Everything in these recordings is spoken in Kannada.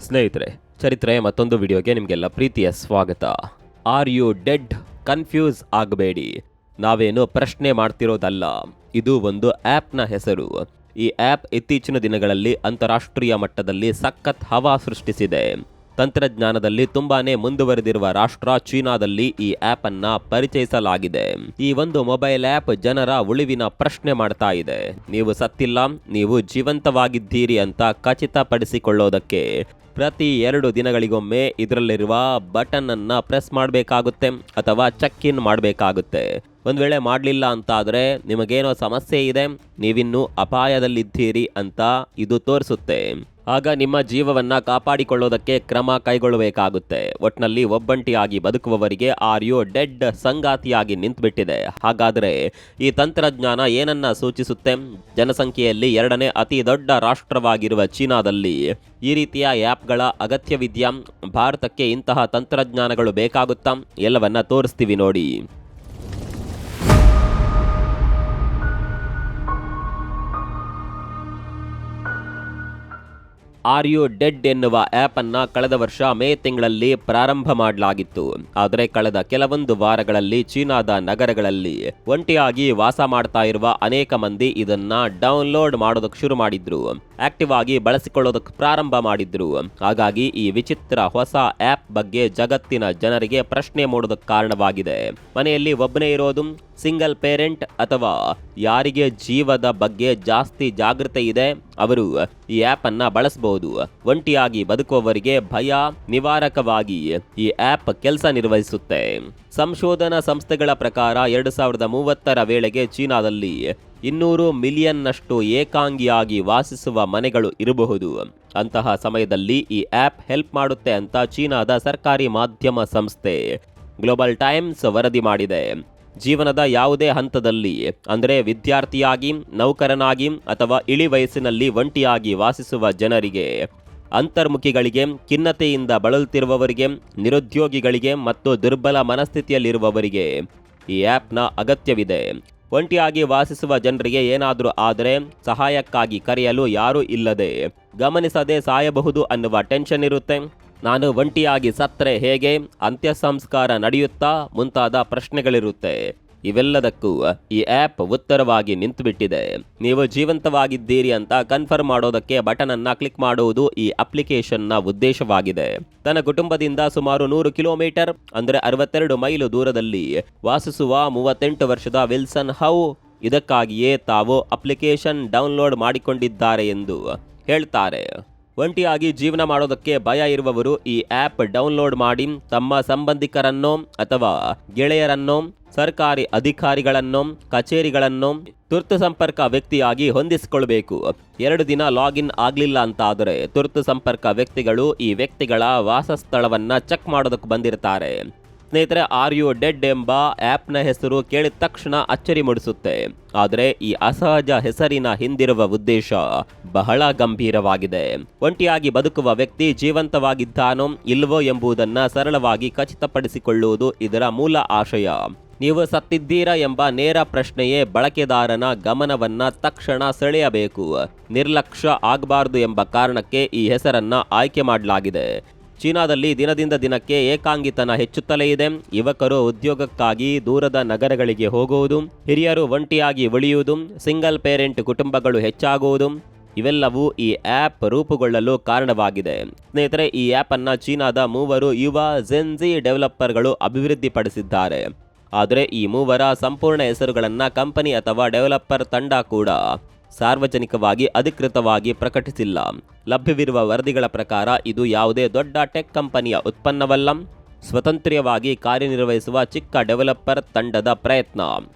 ಸ್ನೇಹಿತರೆ, ಚರಿತ್ರೆ ಮತ್ತೊಂದು ವಿಡಿಯೋಗೆ ನಿಮಗೆಲ್ಲ ಪ್ರೀತಿಯ ಸ್ವಾಗತ. Are you dead? ಕನ್ಫ್ಯೂಸ್ ಆಗಬೇಡಿ, ನಾವೇನು ಪ್ರಶ್ನೆ ಮಾಡ್ತಿರೋದಲ್ಲ. ಇದು ಒಂದು ಆ್ಯಪ್ನ ಹೆಸರು. ಈ ಆ್ಯಪ್ ಇತ್ತೀಚಿನ ದಿನಗಳಲ್ಲಿ ಅಂತಾರಾಷ್ಟ್ರೀಯ ಮಟ್ಟದಲ್ಲಿ ಸಖತ್ ಹವಾ ಸೃಷ್ಟಿಸಿದೆ. ತಂತ್ರಜ್ಞಾನದಲ್ಲಿ ತುಂಬಾನೇ ಮುಂದುವರೆದಿರುವ ರಾಷ್ಟ್ರ ಚೀನಾದಲ್ಲಿ ಈ ಆ್ಯಪ್ ಅನ್ನ ಪರಿಚಯಿಸಲಾಗಿದೆ. ಈ ಒಂದು ಮೊಬೈಲ್ ಆ್ಯಪ್ ಜನರ ಉಳಿವಿನ ಪ್ರಶ್ನೆ ಮಾಡ್ತಾ ಇದೆ. ನೀವು ಸತ್ತಿಲ್ಲ, ನೀವು ಜೀವಂತವಾಗಿದ್ದೀರಿ ಅಂತ ಖಚಿತಪಡಿಸಿಕೊಳ್ಳೋದಕ್ಕೆ ಪ್ರತಿ 2 ದಿನಗಳಿಗೊಮ್ಮೆ ಇದರಲ್ಲಿರುವ ಬಟನ್ ಅನ್ನ ಪ್ರೆಸ್ ಮಾಡಬೇಕಾಗುತ್ತೆ ಅಥವಾ ಚೆಕ್ ಇನ್ ಮಾಡಬೇಕಾಗುತ್ತೆ. ಒಂದು ವೇಳೆ ಮಾಡಲಿಲ್ಲ ಅಂತಾದರೆ ನಿಮಗೇನೋ ಸಮಸ್ಯೆ ಇದೆ, ನೀವಿನ್ನೂ ಅಪಾಯದಲ್ಲಿದ್ದೀರಿ ಅಂತ ಇದು ತೋರಿಸುತ್ತೆ. ಆಗ ನಿಮ್ಮ ಜೀವವನ್ನ ಕಾಪಾಡಿಕೊಳ್ಳೋದಕ್ಕೆ ಕ್ರಮ ಕೈಗೊಳ್ಳಬೇಕಾಗುತ್ತೆ. ಒಟ್ನಲ್ಲಿ ಒಬ್ಬಂಟಿಯಾಗಿ ಬದುಕುವವರಿಗೆ ಆರ್ ಯು ಡೆಡ್ ಸಂಗಾತಿಯಾಗಿ ನಿಂತುಬಿಟ್ಟಿದೆ. ಹಾಗಾದರೆ ಈ ತಂತ್ರಜ್ಞಾನ ಏನನ್ನ ಸೂಚಿಸುತ್ತೆ? ಜನಸಂಖ್ಯೆಯಲ್ಲಿ 2ನೇ ಅತಿ ದೊಡ್ಡ ರಾಷ್ಟ್ರವಾಗಿರುವ ಚೀನಾದಲ್ಲಿ ಈ ರೀತಿಯ ಆ್ಯಪ್ಗಳ ಅಗತ್ಯವಿದೆಯಾ? ಭಾರತಕ್ಕೆ ಇಂತಹ ತಂತ್ರಜ್ಞಾನಗಳು ಬೇಕಾಗುತ್ತಾ? ಎಲ್ಲವನ್ನ ತೋರಿಸ್ತೀವಿ ನೋಡಿ. ಆರ್ ಯು ಡೆಡ್ ಎನ್ನುವ ಆ್ಯಪ್ ಅನ್ನ ಕಳೆದ ವರ್ಷ ಮೇ ತಿಂಗಳಲ್ಲಿ ಪ್ರಾರಂಭ ಮಾಡಲಾಗಿತ್ತು. ಆದರೆ ಕಳೆದ ಕೆಲವೊಂದು ವಾರಗಳಲ್ಲಿ ಚೀನಾದ ನಗರಗಳಲ್ಲಿ ಒಂಟಿಯಾಗಿ ವಾಸ ಮಾಡ್ತಾ ಇರುವ ಅನೇಕ ಮಂದಿ ಇದನ್ನ ಡೌನ್ಲೋಡ್ ಮಾಡೋದಕ್ಕೆ ಶುರು ಮಾಡಿದ್ರು, ಆಕ್ಟಿವ್ ಆಗಿ ಬಳಸಿಕೊಳ್ಳೋದಕ್ಕೆ ಪ್ರಾರಂಭ ಮಾಡಿದ್ರು. ಹಾಗಾಗಿ ಈ ವಿಚಿತ್ರ ಹೊಸ ಆ್ಯಪ್ ಬಗ್ಗೆ ಜಗತ್ತಿನ ಜನರಿಗೆ ಪ್ರಶ್ನೆ ಮೂಡೋದಕ್ಕೆ ಕಾರಣವಾಗಿದೆ. ಮನೆಯಲ್ಲಿ ಒಬ್ಬನೇ ಇರೋದು, ಸಿಂಗಲ್ ಪೇರೆಂಟ್ ಅಥವಾ ಯಾರಿಗೆ ಜೀವದ ಬಗ್ಗೆ ಜಾಸ್ತಿ ಜಾಗೃತಿ ಇದೆ ಅವರು ಈ ಆ್ಯಪ್ ಅನ್ನ ಬಳಸಬಹುದು. ಒಂಟಿಯಾಗಿ ಬದುಕುವವರಿಗೆ ಭಯ ನಿವಾರಕವಾಗಿ ಈ ಆ್ಯಪ್ ಕೆಲಸ ನಿರ್ವಹಿಸುತ್ತೆ. ಸಂಶೋಧನಾ ಸಂಸ್ಥೆಗಳ ಪ್ರಕಾರ 2030ರ ವೇಳೆಗೆ ಚೀನಾದಲ್ಲಿ 200 ಮಿಲಿಯನ್ನಷ್ಟು ಏಕಾಂಗಿಯಾಗಿ ವಾಸಿಸುವ ಮನೆಗಳು ಇರಬಹುದು. ಅಂತಹ ಸಮಯದಲ್ಲಿ ಈ ಆ್ಯಪ್ ಹೆಲ್ಪ್ ಮಾಡುತ್ತೆ ಅಂತ ಚೀನಾದ ಸರ್ಕಾರಿ ಮಾಧ್ಯಮ ಸಂಸ್ಥೆ ಗ್ಲೋಬಲ್ ಟೈಮ್ಸ್ ವರದಿ ಮಾಡಿದೆ. ಜೀವನದ ಯಾವುದೇ ಹಂತದಲ್ಲಿ ಅಂದರೆ ವಿದ್ಯಾರ್ಥಿಯಾಗಿ, ನೌಕರನಾಗಿ ಅಥವಾ ಇಳಿ ವಯಸ್ಸಿನಲ್ಲಿ ಒಂಟಿಯಾಗಿ ವಾಸಿಸುವ ಜನರಿಗೆ, ಅಂತರ್ಮುಖಿಗಳಿಗೆ, ಖಿನ್ನತೆಯಿಂದ ಬಳಲುತ್ತಿರುವವರಿಗೆ, ನಿರುದ್ಯೋಗಿಗಳಿಗೆ ಮತ್ತು ದುರ್ಬಲ ಮನಸ್ಥಿತಿಯಲ್ಲಿರುವವರಿಗೆ ಈ ಆ್ಯಪ್ನ ಅಗತ್ಯವಿದೆ. ಒಂಟಿಯಾಗಿ ವಾಸಿಸುವ ಜನರಿಗೆ ಏನಾದರೂ ಆದರೆ ಸಹಾಯಕ್ಕಾಗಿ ಕರೆಯಲು ಯಾರೂ ಇಲ್ಲದೆ ಗಮನಿಸದೆ ಸಾಯಬಹುದು ಅನ್ನುವ ಟೆನ್ಷನ್ ಇರುತ್ತೆ. ನಾನು ಒಂಟಿಯಾಗಿ ಸತ್ತರೆ ಹೇಗೆ, ಅಂತ್ಯ ಸಂಸ್ಕಾರ ನಡೆಯುತ್ತಾ ಮುಂತಾದ ಪ್ರಶ್ನೆಗಳಿರುತ್ತೆ. ಇವೆಲ್ಲದಕ್ಕೂ ಈ ಆ್ಯಪ್ ಉತ್ತರವಾಗಿ ನಿಂತುಬಿಟ್ಟಿದೆ. ನೀವು ಜೀವಂತವಾಗಿದ್ದೀರಿ ಅಂತ ಕನ್ಫರ್ಮ್ ಮಾಡೋದಕ್ಕೆ ಬಟನ್ ಅನ್ನ ಕ್ಲಿಕ್ ಮಾಡುವುದು ಈ ಅಪ್ಲಿಕೇಶನ್ನ ಉದ್ದೇಶವಾಗಿದೆ. ತನ್ನ ಕುಟುಂಬದಿಂದ ಸುಮಾರು 100 ಕಿಲೋಮೀಟರ್ ಅಂದರೆ 62 ಮೈಲು ದೂರದಲ್ಲಿ ವಾಸಿಸುವ 38 ವರ್ಷದ ವಿಲ್ಸನ್ ಹೌ ಇದಕ್ಕಾಗಿಯೇ ತಾವು ಅಪ್ಲಿಕೇಶನ್ ಡೌನ್ಲೋಡ್ ಮಾಡಿಕೊಂಡಿದ್ದಾರೆ ಎಂದು ಹೇಳ್ತಾರೆ. ಒಂಟಿಯಾಗಿ ಜೀವನ ಮಾಡೋದಕ್ಕೆ ಭಯ ಇರುವವರು ಈ ಆ್ಯಪ್ ಡೌನ್ಲೋಡ್ ಮಾಡಿ ತಮ್ಮ ಸಂಬಂಧಿಕರನ್ನೋ ಅಥವಾ ಗೆಳೆಯರನ್ನೋ, ಸರ್ಕಾರಿ ಅಧಿಕಾರಿಗಳನ್ನೋ, ಕಚೇರಿಗಳನ್ನೋ ತುರ್ತು ಸಂಪರ್ಕ ವ್ಯಕ್ತಿಯಾಗಿ ಹೊಂದಿಸಿಕೊಳ್ಬೇಕು. 2 ದಿನ ಲಾಗಿನ್ ಆಗಲಿಲ್ಲ ಅಂತಾದರೆ ತುರ್ತು ಸಂಪರ್ಕ ವ್ಯಕ್ತಿಗಳು ಈ ವ್ಯಕ್ತಿಗಳ ವಾಸಸ್ಥಳವನ್ನ ಚೆಕ್ ಮಾಡೋದಕ್ಕೆ ಬಂದಿರ್ತಾರೆ. ಸ್ನೇಹಿತರೆ, ಆರ್ ಯು ಡೆಡ್ ಎಂಬ ಆ್ಯಪ್ನ ಹೆಸರು ಕೇಳಿದ ತಕ್ಷಣ ಅಚ್ಚರಿ ಮೂಡಿಸುತ್ತೆ. ಆದರೆ ಈ ಅಸಹಜ ಹೆಸರಿನ ಹಿಂದಿರುವ ಉದ್ದೇಶ ಬಹಳ ಗಂಭೀರವಾಗಿದೆ. ಒಂಟಿಯಾಗಿ ಬದುಕುವ ವ್ಯಕ್ತಿ ಜೀವಂತವಾಗಿದ್ದಾನೋ ಇಲ್ವೋ ಎಂಬುದನ್ನು ಸರಳವಾಗಿ ಖಚಿತಪಡಿಸಿಕೊಳ್ಳುವುದು ಇದರ ಮೂಲ ಆಶಯ. ನೀವು ಸತ್ತಿದ್ದೀರಾ ಎಂಬ ನೇರ ಪ್ರಶ್ನೆಯೇ ಬಳಕೆದಾರನ ಗಮನವನ್ನ ತಕ್ಷಣ ಸೆಳೆಯಬೇಕು. ನಿರ್ಲಕ್ಷ್ಯ ಆಗಬಾರದು ಎಂಬ ಕಾರಣಕ್ಕೆ ಈ ಹೆಸರನ್ನ ಆಯ್ಕೆ ಮಾಡಲಾಗಿದೆ. ಚೀನಾದಲ್ಲಿ ದಿನದಿಂದ ದಿನಕ್ಕೆ ಏಕಾಂಗಿತನ ಹೆಚ್ಚುತ್ತಲೇ ಇದೆ. ಯುವಕರು ಉದ್ಯೋಗಕ್ಕಾಗಿ ದೂರದ ನಗರಗಳಿಗೆ ಹೋಗುವುದು, ಹಿರಿಯರು ಒಂಟಿಯಾಗಿ ಉಳಿಯುವುದು, ಸಿಂಗಲ್ ಪೇರೆಂಟ್ ಕುಟುಂಬಗಳು ಹೆಚ್ಚಾಗುವುದು ಇವೆಲ್ಲವೂ ಈ ಆ್ಯಪ್ ರೂಪುಗೊಳ್ಳಲು ಕಾರಣವಾಗಿದೆ. ಸ್ನೇಹಿತರೆ, ಈ ಆ್ಯಪ್ ಅನ್ನ ಚೀನಾದ 3 ಯುವ ಜೆನ್ಜಿ ಡೆವಲಪರ್ಗಳು ಅಭಿವೃದ್ಧಿಪಡಿಸಿದ್ದಾರೆ. ಆದರೆ ಈ 3 ಸಂಪೂರ್ಣ ಹೆಸರುಗಳನ್ನು ಕಂಪನಿ ಅಥವಾ ಡೆವಲಪರ್ ತಂಡ ಕೂಡ ಸಾರ್ವಜನಿಕವಾಗಿ ಅಧಿಕೃತವಾಗಿ ಪ್ರಕಟಿಸಿಲ್ಲ. ಲಭ್ಯವಿರುವ ವರದಿಗಳ ಪ್ರಕಾರ ಇದು ಯಾವುದೇ ದೊಡ್ಡ ಟೆಕ್ ಕಂಪನಿಯ ಉತ್ಪನ್ನವಲ್ಲ, ಸ್ವತಂತ್ರವಾಗಿ ಕಾರ್ಯನಿರ್ವಹಿಸುವ ಚಿಕ್ಕ ಡೆವಲಪರ್ ತಂಡದ ಪ್ರಯತ್ನ.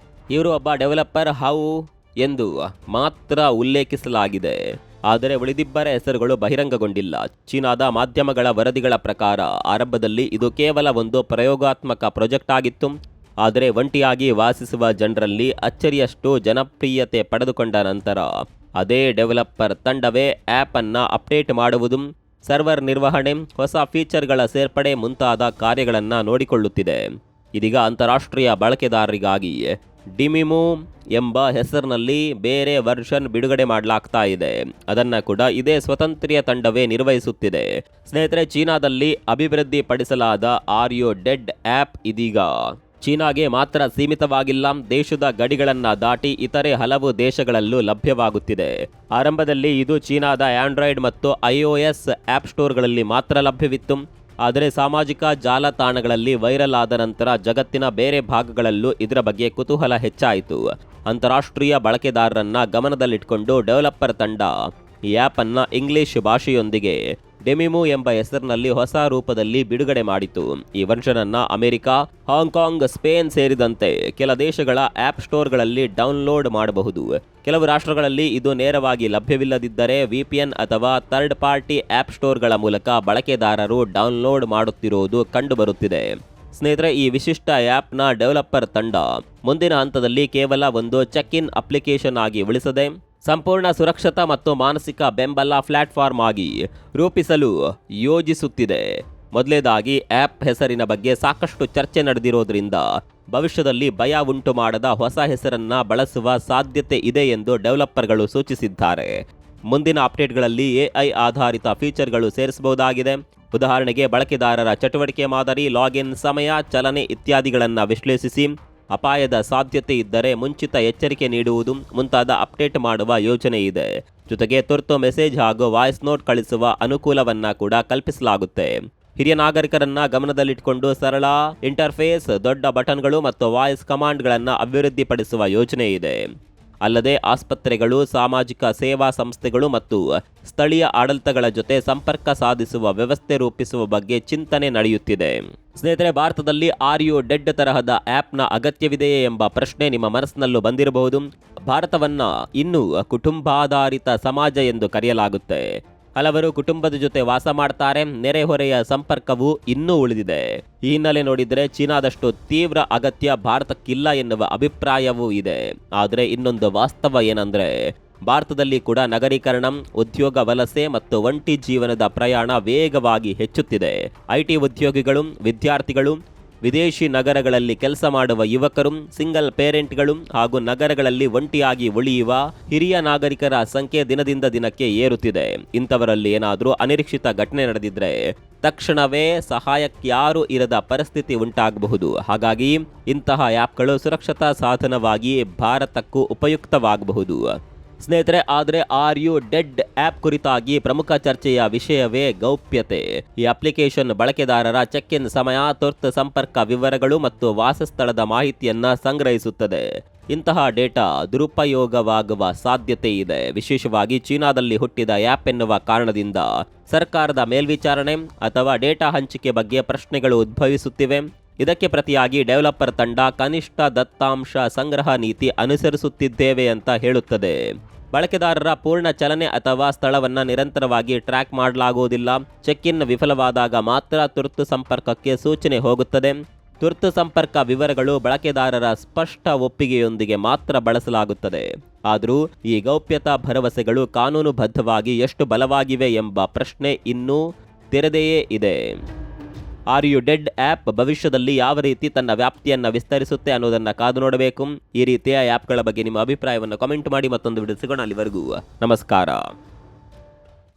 ಇವರು ಒಬ್ಬ ಡೆವಲಪರ್ ಹೌ ಎಂದು ಮಾತ್ರ ಉಲ್ಲೇಖಿಸಲಾಗಿದೆ. ಆದರೆ ಉಳಿದಿಬ್ಬರ ಹೆಸರುಗಳು ಬಹಿರಂಗಗೊಂಡಿಲ್ಲ. ಚೀನಾದ ಮಾಧ್ಯಮಗಳ ವರದಿಗಳ ಪ್ರಕಾರ ಆರಂಭದಲ್ಲಿ ಇದು ಕೇವಲ ಒಂದು ಪ್ರಯೋಗಾತ್ಮಕ ಪ್ರಾಜೆಕ್ಟ್ ಆಗಿತ್ತು. ಆದರೆ ಒಂಟಿಯಾಗಿ ವಾಸಿಸುವ ಜನರಲ್ಲಿ ಅಚ್ಚರಿಯಷ್ಟು ಜನಪ್ರಿಯತೆ ಪಡೆದುಕೊಂಡ ನಂತರ ಅದೇ ಡೆವಲಪರ್ ತಂಡವೇ ಆ್ಯಪ್ ಅನ್ನ ಅಪ್ಡೇಟ್ ಮಾಡುವುದು, ಸರ್ವರ್ ನಿರ್ವಹಣೆ, ಹೊಸ ಫೀಚರ್ಗಳ ಸೇರ್ಪಡೆ ಮುಂತಾದ ಕಾರ್ಯಗಳನ್ನು ನೋಡಿಕೊಳ್ಳುತ್ತಿದೆ. ಇದೀಗ ಅಂತಾರಾಷ್ಟ್ರೀಯ ಬಳಕೆದಾರರಿಗಾಗಿ ಡಿಮಿಮು ಎಂಬ ಹೆಸರಿನಲ್ಲಿ ಬೇರೆ ವರ್ಷನ್ ಬಿಡುಗಡೆ ಮಾಡಲಾಗ್ತಾ ಇದೆ. ಅದನ್ನ ಕೂಡ ಇದೇ ಸ್ವತಂತ್ರ ತಂಡವೇ ನಿರ್ವಹಿಸುತ್ತಿದೆ. ಸ್ನೇಹಿತರೆ, ಚೀನಾದಲ್ಲಿ ಅಭಿವೃದ್ಧಿಪಡಿಸಲಾದ ಆರ್ ಯು ಡೆಡ್ ಆ್ಯಪ್ ಇದೀಗ ಚೀನಾಗೆ ಮಾತ್ರ ಸೀಮಿತವಾಗಿಲ್ಲ, ದೇಶದ ಗಡಿಗಳನ್ನ ದಾಟಿ ಇತರೆ ಹಲವು ದೇಶಗಳಲ್ಲೂ ಲಭ್ಯವಾಗುತ್ತಿದೆ. ಆರಂಭದಲ್ಲಿ ಇದು ಚೀನಾದ ಆಂಡ್ರಾಯ್ಡ್ ಮತ್ತು iOS ಆ್ಯಪ್ ಸ್ಟೋರ್ಗಳಲ್ಲಿ ಮಾತ್ರ ಲಭ್ಯವಿತ್ತು. ಆದರೆ ಸಾಮಾಜಿಕ ಜಾಲತಾಣಗಳಲ್ಲಿ ವೈರಲ್ ಆದ ನಂತರ ಜಗತ್ತಿನ ಬೇರೆ ಭಾಗಗಳಲ್ಲೂ ಇದರ ಬಗ್ಗೆ ಕುತೂಹಲ ಹೆಚ್ಚಾಯಿತು. ಅಂತಾರಾಷ್ಟ್ರೀಯ ಬಳಕೆದಾರರನ್ನ ಗಮನದಲ್ಲಿಟ್ಕೊಂಡು ಡೆವಲಪರ್ ತಂಡ ಈ ಆ್ಯಪ್ ಅನ್ನ ಇಂಗ್ಲಿಷ್ ಭಾಷೆಯೊಂದಿಗೆ ಡೆಮಿಮು ಎಂಬ ಹೆಸರಿನಲ್ಲಿ ಹೊಸ ರೂಪದಲ್ಲಿ ಬಿಡುಗಡೆ ಮಾಡಿತು. ಈ ವರ್ಷನ್ ಅನ್ನ ಅಮೆರಿಕ, ಹಾಂಗ್ಕಾಂಗ್, ಸ್ಪೇನ್ ಸೇರಿದಂತೆ ಕೆಲ ದೇಶಗಳ ಆ್ಯಪ್ ಸ್ಟೋರ್ಗಳಲ್ಲಿ ಡೌನ್ಲೋಡ್ ಮಾಡಬಹುದು. ಕೆಲವು ರಾಷ್ಟ್ರಗಳಲ್ಲಿ ಇದು ನೇರವಾಗಿ ಲಭ್ಯವಿಲ್ಲದಿದ್ದರೆ VPN ಅಥವಾ ಥರ್ಡ್ ಪಾರ್ಟಿ ಆ್ಯಪ್ ಸ್ಟೋರ್ಗಳ ಮೂಲಕ ಬಳಕೆದಾರರು ಡೌನ್ಲೋಡ್ ಮಾಡುತ್ತಿರುವುದು ಕಂಡುಬರುತ್ತಿದೆ. ಸ್ನೇಹಿತರೆ, ಈ ವಿಶಿಷ್ಟ ಆ್ಯಪ್ನ ಡೆವಲಪರ್ ತಂಡ ಮುಂದಿನ ಹಂತದಲ್ಲಿ ಕೇವಲ ಒಂದು ಚೆಕ್ ಇನ್ ಅಪ್ಲಿಕೇಶನ್ ಆಗಿ ಉಳಿಸದೆ ಸಂಪೂರ್ಣ ಸುರಕ್ಷತಾ ಮತ್ತು ಮಾನಸಿಕ ಬೆಂಬಲ ಪ್ಲಾಟ್ಫಾರ್ಮ್ ಆಗಿ ರೂಪಿಸಲು ಯೋಜಿಸುತ್ತಿದೆ. ಮೊದಲೇದಾಗಿ ಆ್ಯಪ್ ಹೆಸರಿನ ಬಗ್ಗೆ ಸಾಕಷ್ಟು ಚರ್ಚೆ ನಡೆದಿರೋದ್ರಿಂದ ಭವಿಷ್ಯದಲ್ಲಿ ಭಯ ಉಂಟು ಮಾಡದ ಹೊಸ ಹೆಸರನ್ನ ಬಳಸುವ ಸಾಧ್ಯತೆ ಇದೆ ಎಂದು ಡೆವಲಪರ್ಗಳು ಸೂಚಿಸಿದ್ದಾರೆ. ಮುಂದಿನ ಅಪ್ಡೇಟ್ಗಳಲ್ಲಿ AI ಆಧಾರಿತ ಫೀಚರ್ಗಳು ಸೇರಿಸಬಹುದಾಗಿದೆ. ಉದಾಹರಣೆಗೆ ಬಳಕೆದಾರರ ಚಟುವಟಿಕೆ ಮಾದರಿ, ಲಾಗಿನ್ ಸಮಯ, ಚಲನೆ ಇತ್ಯಾದಿಗಳನ್ನು ವಿಶ್ಲೇಷಿಸಿ ಅಪಾಯದ ಸಾಧ್ಯತೆ ಇದ್ದರೆ ಮುಂಚಿತ ಎಚ್ಚರಿಕೆ ನೀಡುವುದು ಮುಂತಾದ ಅಪ್ಡೇಟ್ ಮಾಡುವ ಯೋಜನೆ ಇದೆ. ಜೊತೆಗೆ ತುರ್ತು ಮೆಸೇಜ್ ಹಾಗೂ ವಾಯ್ಸ್ ನೋಟ್ ಕಳಿಸುವ ಅನುಕೂಲವನ್ನ ಕೂಡ ಕಲ್ಪಿಸಲಾಗುತ್ತೆ. ಹಿರಿಯ ನಾಗರಿಕರನ್ನ ಗಮನದಲ್ಲಿಟ್ಟುಕೊಂಡು ಸರಳ ಇಂಟರ್ಫೇಸ್, ದೊಡ್ಡ ಬಟನ್ಗಳು ಮತ್ತು ವಾಯ್ಸ್ ಕಮಾಂಡ್ಗಳನ್ನು ಅಭಿವೃದ್ಧಿಪಡಿಸುವ ಯೋಜನೆ ಇದೆ. ಅಲ್ಲದೆ ಆಸ್ಪತ್ರೆಗಳು, ಸಾಮಾಜಿಕ ಸೇವಾ ಸಂಸ್ಥೆಗಳು ಮತ್ತು ಸ್ಥಳೀಯ ಆಡಳಿತಗಳ ಜೊತೆ ಸಂಪರ್ಕ ಸಾಧಿಸುವ ವ್ಯವಸ್ಥೆ ರೂಪಿಸುವ ಬಗ್ಗೆ ಚಿಂತನೆ ನಡೆಯುತ್ತಿದೆ. ಸ್ನೇಹಿತರೆ, ಭಾರತದಲ್ಲಿ ಆರ್ ಯು ಡೆಡ್ ತರಹದ ಆ್ಯಪ್ನ ಅಗತ್ಯವಿದೆಯೇ ಎಂಬ ಪ್ರಶ್ನೆ ನಿಮ್ಮ ಮನಸ್ಸಿನಲ್ಲೂ ಬಂದಿರಬಹುದು. ಭಾರತವನ್ನ ಇನ್ನೂ ಕುಟುಂಬಾಧಾರಿತ ಸಮಾಜ ಎಂದು ಕರೆಯಲಾಗುತ್ತೆ. ಹಲವರು ಕುಟುಂಬದ ಜೊತೆ ವಾಸ ಮಾಡ್ತಾರೆ. ನೆರೆಹೊರೆಯ ಸಂಪರ್ಕವು ಇನ್ನೂ ಉಳಿದಿದೆ. ಈ ಹಿನ್ನೆಲೆ ನೋಡಿದರೆ ಚೀನಾದಷ್ಟು ತೀವ್ರ ಅಗತ್ಯ ಭಾರತಕ್ಕಿಲ್ಲ ಎನ್ನುವ ಅಭಿಪ್ರಾಯವೂ ಇದೆ. ಆದರೆ ಇನ್ನೊಂದು ವಾಸ್ತವ ಏನಂದ್ರೆ, ಭಾರತದಲ್ಲಿ ಕೂಡ ನಗರೀಕರಣ, ಉದ್ಯೋಗ ವಲಸೆ ಮತ್ತು ಒಂಟಿ ಜೀವನದ ಪ್ರಯಾಣ ವೇಗವಾಗಿ ಹೆಚ್ಚುತ್ತಿದೆ. IT ಉದ್ಯೋಗಿಗಳು, ವಿದ್ಯಾರ್ಥಿಗಳು, ವಿದೇಶಿ ನಗರಗಳಲ್ಲಿ ಕೆಲಸ ಮಾಡುವ ಯುವಕರು, ಸಿಂಗಲ್ ಪೇರೆಂಟ್ಗಳು ಹಾಗೂ ನಗರಗಳಲ್ಲಿ ಒಂಟಿಯಾಗಿ ಉಳಿಯುವ ಹಿರಿಯ ನಾಗರಿಕರ ಸಂಖ್ಯೆ ದಿನದಿಂದ ದಿನಕ್ಕೆ ಏರುತ್ತಿದೆ. ಇಂಥವರಲ್ಲಿ ಏನಾದರೂ ಅನಿರೀಕ್ಷಿತ ಘಟನೆ ನಡೆದಿದ್ರೆ ತಕ್ಷಣವೇ ಸಹಾಯಕ್ಕಾರೂ ಇರದ ಪರಿಸ್ಥಿತಿ ಉಂಟಾಗಬಹುದು. ಹಾಗಾಗಿ ಇಂತಹ ಆ್ಯಪ್ಗಳು ಸುರಕ್ಷತಾ ಸಾಧನವಾಗಿ ಭಾರತಕ್ಕೂ ಉಪಯುಕ್ತವಾಗಬಹುದು. ಸ್ನೇಹಿತರೆ, ಆದರೆ ಆರ್ ಯು ಡೆಡ್ ಆ್ಯಪ್ ಕುರಿತಾಗಿ ಪ್ರಮುಖ ಚರ್ಚೆಯ ವಿಷಯವೇ ಗೌಪ್ಯತೆ. ಈ ಅಪ್ಲಿಕೇಶನ್ ಬಳಕೆದಾರರ ಚೆಕ್ ಇನ್ ಸಮಯ, ತುರ್ತು ಸಂಪರ್ಕ ವಿವರಗಳು ಮತ್ತು ವಾಸಸ್ಥಳದ ಮಾಹಿತಿಯನ್ನ ಸಂಗ್ರಹಿಸುತ್ತದೆ. ಇಂತಹ ಡೇಟಾ ದುರುಪಯೋಗವಾಗುವ ಸಾಧ್ಯತೆ ಇದೆ. ವಿಶೇಷವಾಗಿ ಚೀನಾದಲ್ಲಿ ಹುಟ್ಟಿದ ಆ್ಯಪ್ ಎನ್ನುವ ಕಾರಣದಿಂದ ಸರ್ಕಾರದ ಮೇಲ್ವಿಚಾರಣೆ ಅಥವಾ ಡೇಟಾ ಹಂಚಿಕೆ ಬಗ್ಗೆ ಪ್ರಶ್ನೆಗಳು ಉದ್ಭವಿಸುತ್ತಿವೆ. ಇದಕ್ಕೆ ಪ್ರತಿಯಾಗಿ ಡೆವಲಪರ್ ತಂಡ ಕನಿಷ್ಠ ದತ್ತಾಂಶ ಸಂಗ್ರಹ ನೀತಿ ಅನುಸರಿಸುತ್ತಿದ್ದೇವೆ ಅಂತ ಹೇಳುತ್ತದೆ. ಬಳಕೆದಾರರ ಪೂರ್ಣ ಚಲನೆ ಅಥವಾ ಸ್ಥಳವನ್ನ ನಿರಂತರವಾಗಿ ಟ್ರ್ಯಾಕ್ ಮಾಡಲಾಗುವುದಿಲ್ಲ. ಚೆಕ್ ಇನ್ ವಿಫಲವಾದಾಗ ಮಾತ್ರ ತುರ್ತು ಸಂಪರ್ಕಕ್ಕೆ ಸೂಚನೆ ಹೋಗುತ್ತದೆ. ತುರ್ತು ಸಂಪರ್ಕ ವಿವರಗಳು ಬಳಕೆದಾರರ ಸ್ಪಷ್ಟ ಒಪ್ಪಿಗೆಯೊಂದಿಗೆ ಮಾತ್ರ ಬಳಸಲಾಗುತ್ತದೆ. ಆದರೂ ಈ ಗೌಪ್ಯತಾ ಭರವಸೆಗಳು ಕಾನೂನುಬದ್ಧವಾಗಿ ಎಷ್ಟು ಬಲವಾಗಿವೆ ಎಂಬ ಪ್ರಶ್ನೆ ಇನ್ನೂ ತೆರೆದೇ ಇದೆ. ಆರ್ ಯು ಡೆಡ್ ಆ್ಯಪ್ ಭವಿಷ್ಯದಲ್ಲಿ ಯಾವ ರೀತಿ ತನ್ನ ವ್ಯಾಪ್ತಿಯನ್ನು ವಿಸ್ತರಿಸುತ್ತೆ ಅನ್ನೋದನ್ನು ಕಾದು ನೋಡಬೇಕು. ಈ ರೀತಿಯ ಆ್ಯಪ್ಗಳ ಬಗ್ಗೆ ನಿಮ್ಮ ಅಭಿಪ್ರಾಯವನ್ನು ಕಾಮೆಂಟ್ ಮಾಡಿ. ಮತ್ತೊಂದು ವಿಡಿಯೋ ಸಿಗೋಣ. ಅಲ್ಲಿವರೆಗೂ ನಮಸ್ಕಾರ.